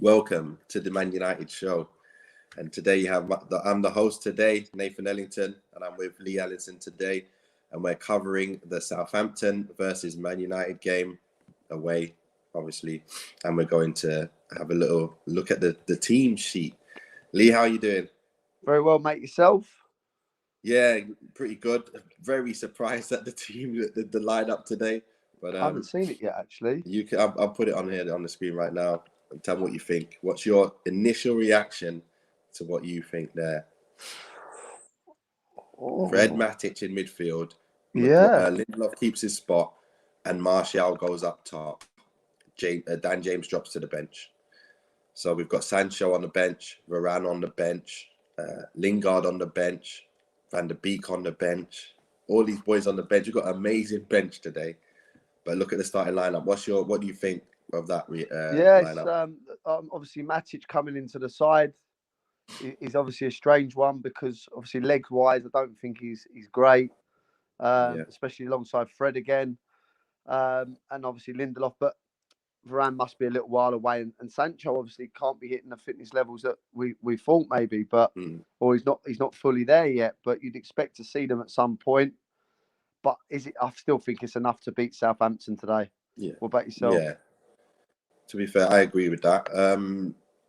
Welcome to the Man United show. And today I'm the host today, Nathan Ellington, and I'm with Lee Allison today. And we're covering the Southampton versus Man United game away, obviously. And we're going to have a little look at the team sheet. Lee, how are you doing? Very well, mate. Yourself? Yeah, pretty good. Very surprised at the team, the lineup today. But I haven't seen it yet, actually. I'll put it on here on the screen right now. And tell me what you think. What's your initial reaction to what you think there? Fred Matic in midfield. Lindelof keeps his spot, and Martial goes up top. Dan James drops to the bench. So we've got Sancho on the bench, Varane on the bench, Lingard on the bench, Van der Beek on the bench. All these boys on the bench. We've got an amazing bench today. But look at the starting lineup. What do you think of that lineup? Obviously Matic coming into the side is obviously a strange one because obviously legs wise, I don't think he's great, especially alongside Fred again, and obviously Lindelof. But Varane must be a little while away, and Sancho obviously can't be hitting the fitness levels that we thought maybe, but or he's not fully there yet. But you'd expect to see them at some point. But I still think it's enough to beat Southampton today. Yeah. What about yourself? Yeah. To be fair, I agree with that.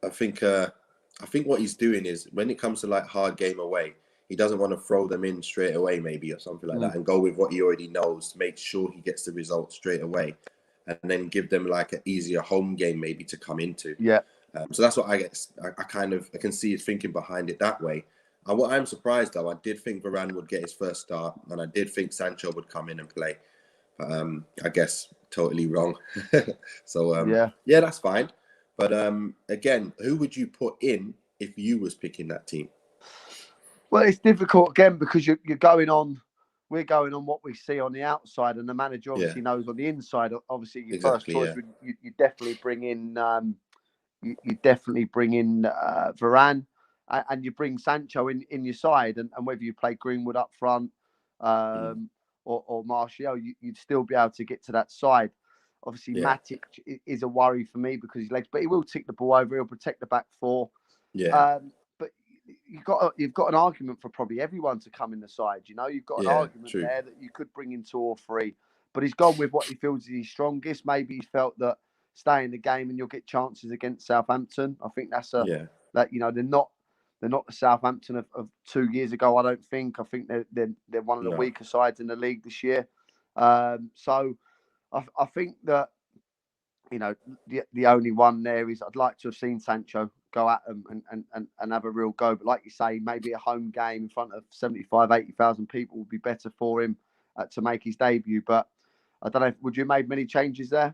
I think what he's doing is when it comes to like hard game away, he doesn't want to throw them in straight away, maybe or something like that, and go with what he already knows to make sure he gets the result straight away, and then give them like an easier home game maybe to come into. Yeah. So that's what I guess. I can see his thinking behind it that way. And what I'm surprised though, I did think Varane would get his first start, and I did think Sancho would come in and play, but I guess totally wrong. So yeah, that's fine. But again, who would you put in if you was picking that team? Well, it's difficult again because we're going on what we see on the outside, and the manager obviously knows on the inside. Obviously, your first choice, you definitely bring in Varane, and you bring Sancho in your side, and whether you play Greenwood up front or Martial, you'd still be able to get to that side. Obviously, Matic is a worry for me because his legs, but he will tick the ball over. He'll protect the back four. Yeah. But you've got an argument for probably everyone to come in the side. You know, you've got an argument there that you could bring in 2 or 3. But he's gone with what he feels is his strongest. Maybe he felt that stay in the game and you'll get chances against Southampton. I think that's that they're not the Southampton of 2 years ago. I don't think. I think they're one of the weaker sides in the league this year. So I think that the only one there is I'd like to have seen Sancho go at them and have a real go. But like you say, maybe a home game in front of 75,000, 80,000 people would be better for him to make his debut. But I don't know. Would you have made many changes there?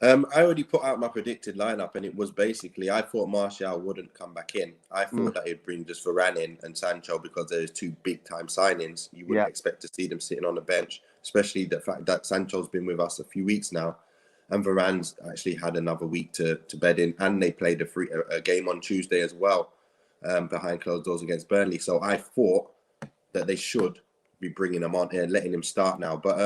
I already put out my predicted lineup, and it was basically I thought Martial wouldn't come back in. I thought that he'd bring just Varane in and Sancho because there's 2 big time signings. You wouldn't expect to see them sitting on the bench, especially the fact that Sancho's been with us a few weeks now, and Varane's actually had another week to bed in, and they played a game on Tuesday as well, behind closed doors against Burnley. So I thought that they should be bringing him on here, letting him start now. But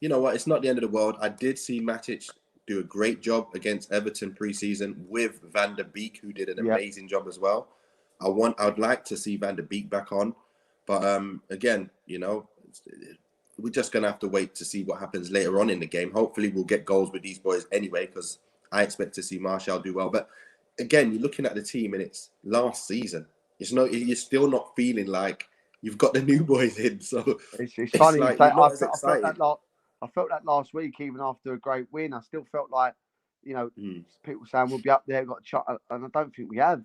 you know what? It's not the end of the world. I did see Matic do a great job against Everton pre-season with Van der Beek, who did an amazing job as well. I'd like to see Van der Beek back on, but again, we're just gonna have to wait to see what happens later on in the game. Hopefully, we'll get goals with these boys anyway, because I expect to see Martial do well. But again, you're looking at the team, and it's last season. You're still not feeling like you've got the new boys in. So it's funny. Like, I felt that last week, even after a great win. I still felt like, people saying we'll be up there, got a shot, and I don't think we have.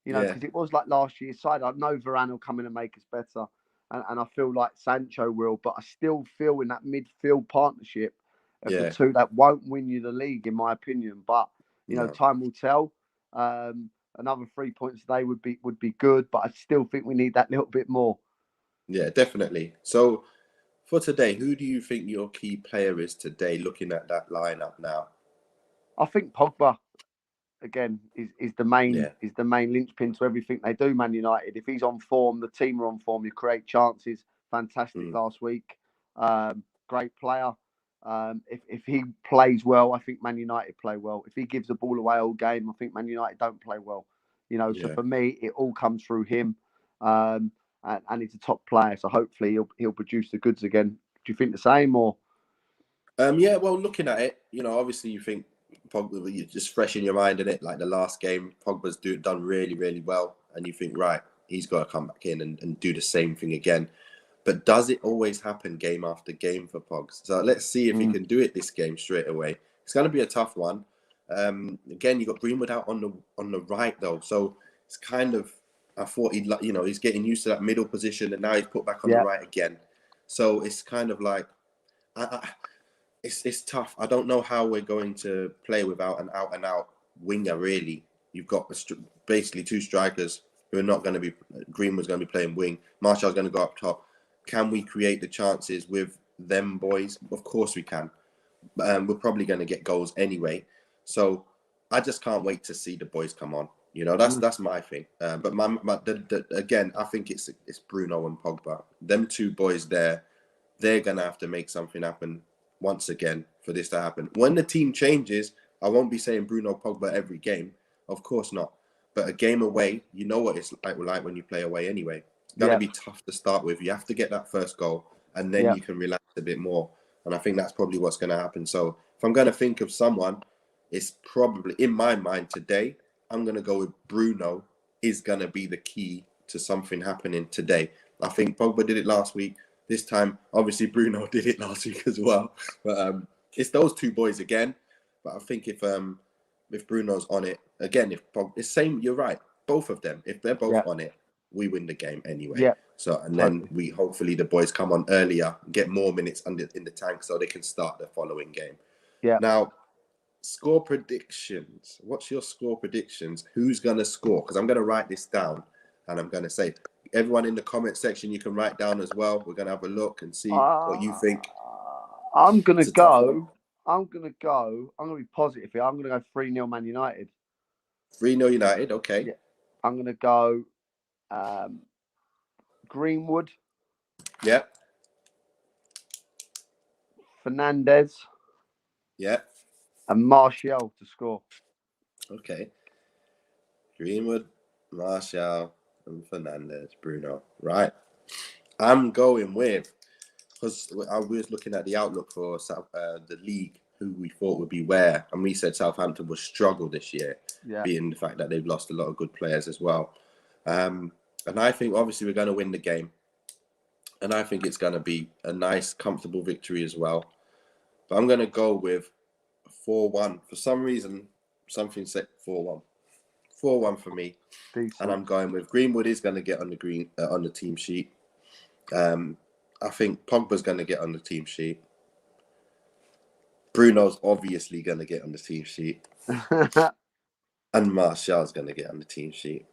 Because it was like last year's side. I know Varane will come in and make us better, and I feel like Sancho will, but I still feel in that midfield partnership of the two that won't win you the league, in my opinion. But time will tell. Another 3 points today would be good, but I still think we need that little bit more. Yeah, definitely. So for today, who do you think your key player is today, looking at that lineup now? I think Pogba, again, is the main linchpin to everything they do, Man United. If he's on form, the team are on form, you create chances. Fantastic last week. Great player. If he plays well, I think Man United play well. If he gives the ball away all game, I think Man United don't play well. So for me, it all comes through him, and he's a top player. So hopefully he'll produce the goods again. Do you think the same or? Yeah, well, looking at it, obviously you think Pogba, you're just fresh in your mind, innit? Like the last game, Pogba's done really, really well, and you think, right, he's got to come back in and do the same thing again. But does it always happen game after game for Pogs? So let's see if he can do it this game straight away. It's going to be a tough one. Again, you got Greenwood out on the right though, so it's kind of, I thought he's getting used to that middle position, and now he's put back on the right again. So it's kind of like, it's tough. I don't know how we're going to play without an out-and-out winger, really. You've got basically two strikers who are not going to be... Greenwood's going to be playing wing. Martial's going to go up top. Can we create the chances with them boys? Of course we can. We're probably going to get goals anyway. So I just can't wait to see the boys come on. That's my thing. But again, I think it's Bruno and Pogba. Them two boys there, they're going to have to make something happen once again for this to happen. When the team changes, I won't be saying Bruno Pogba every game. Of course not. But a game away, you know what it's like when you play away anyway. It's going to be tough to start with. You have to get that first goal, and then you can relax a bit more. And I think that's probably what's going to happen. So if I'm going to think of someone, it's probably, in my mind today, I'm going to go with Bruno is going to be the key to something happening today. I think Pogba did it last week. This time, obviously, Bruno did it last week as well. But it's those two boys again. But I think if Bruno's on it, again, if Pogba, it's same, you're right. Both of them, if they're both on it, we win the game anyway. Yeah. So, and then hopefully the boys come on earlier, get more minutes in the tank so they can start the following game. Yeah. Now, score predictions. What's your score predictions? Who's going to score? Because I'm going to write this down and I'm going to say, everyone in the comment section, you can write down as well. We're going to have a look and see what you think. I'm going to be positive here. I'm going to go 3-0 Man United. 3-0 United, okay. Yeah. I'm going to go Greenwood. Yeah. Fernandez. Yeah. And Martial to score. Okay. Greenwood, Martial, and Fernandez, Bruno. Right. I'm going with, because I was looking at the outlook for the league, who we thought would be where, and we said Southampton will struggle this year, being the fact that they've lost a lot of good players as well. And I think obviously we're going to win the game. And I think it's going to be a nice, comfortable victory as well. But I'm going to go with 4-1. For some reason, something said 4-1. 4-1 for me. Decent. And I'm going with Greenwood is going to get on the team sheet. I think Pogba's going to get on the team sheet. Bruno's obviously going to get on the team sheet. And Martial's going to get on the team sheet.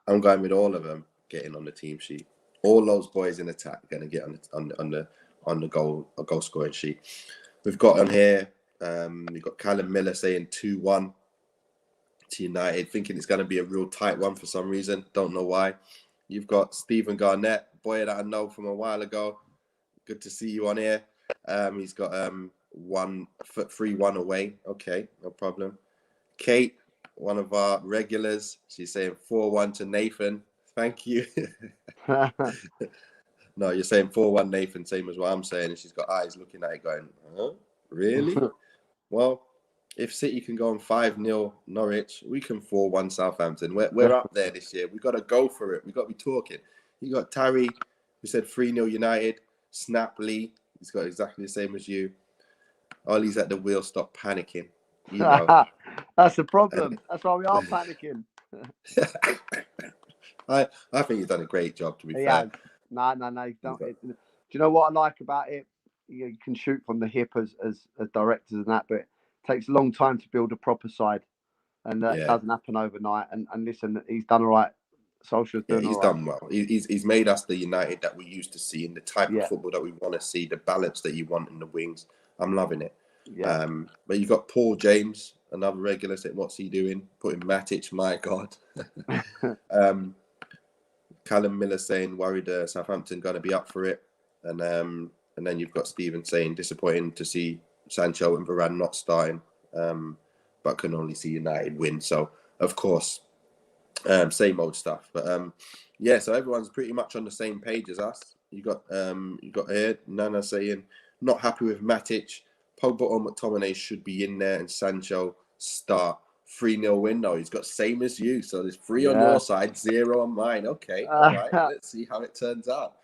I'm going with all of them getting on the team sheet. All those boys in attack are going to get on the goal scoring sheet. We've got on here, we've got Callum Miller saying 2-1 to United, thinking it's going to be a real tight one for some reason. Don't know why. You've got Stephen Garnett, boy that I know from a while ago. Good to see you on here. He's got 3-1 away. Okay, no problem. Kate, one of our regulars, she's saying 4-1 to Nathan. Thank you. No, you're saying 4-1 Nathan, same as what I'm saying. And she's got eyes looking at it going, huh? Really? Well, if City can go on 5-0 Norwich, we can 4-1 Southampton. We're up there this year. We've got to go for it. We've got to be talking. You got Tarry, who said 3-0 United. Snapley, he's got exactly the same as you. Ollie's at the wheel, stop panicking. You know. That's the problem. That's why we are panicking. I think you've done a great job, to be fair. Yeah. No. Do you know what I like about it? You can shoot from the hip as directors and that, but it takes a long time to build a proper side. And that doesn't happen overnight. And listen, he's done all right. Solskjaer's doing all right. Done well. He's made us the United that we used to see, and the type of football that we want to see, the balance that you want in the wings. I'm loving it. Yeah. But you've got Paul James, another regular, said, what's he doing? Putting Matic, my God. Callum Miller saying, worried Southampton going to be up for it. And And then you've got Stephen saying disappointing to see Sancho and Varane not starting, but can only see United win. So, of course, same old stuff. But yeah, so everyone's pretty much on the same page as us. You got here Nana saying not happy with Matic. Pogba or McTominay should be in there, and Sancho start. 3-0 win. No, he's got same as you. So there's 3 on your side, 0 on mine. Okay, all right. Let's see how it turns out.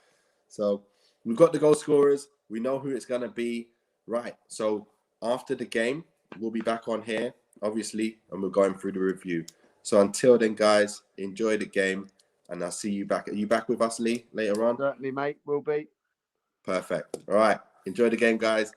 So we've got the goal scorers. We know who it's gonna be. Right. So after the game, we'll be back on here, obviously, and we're going through the review. So until then, guys, enjoy the game, and I'll see you back. Are you back with us, Lee, later on? Certainly, mate. Will be. Perfect. All right. Enjoy the game, guys.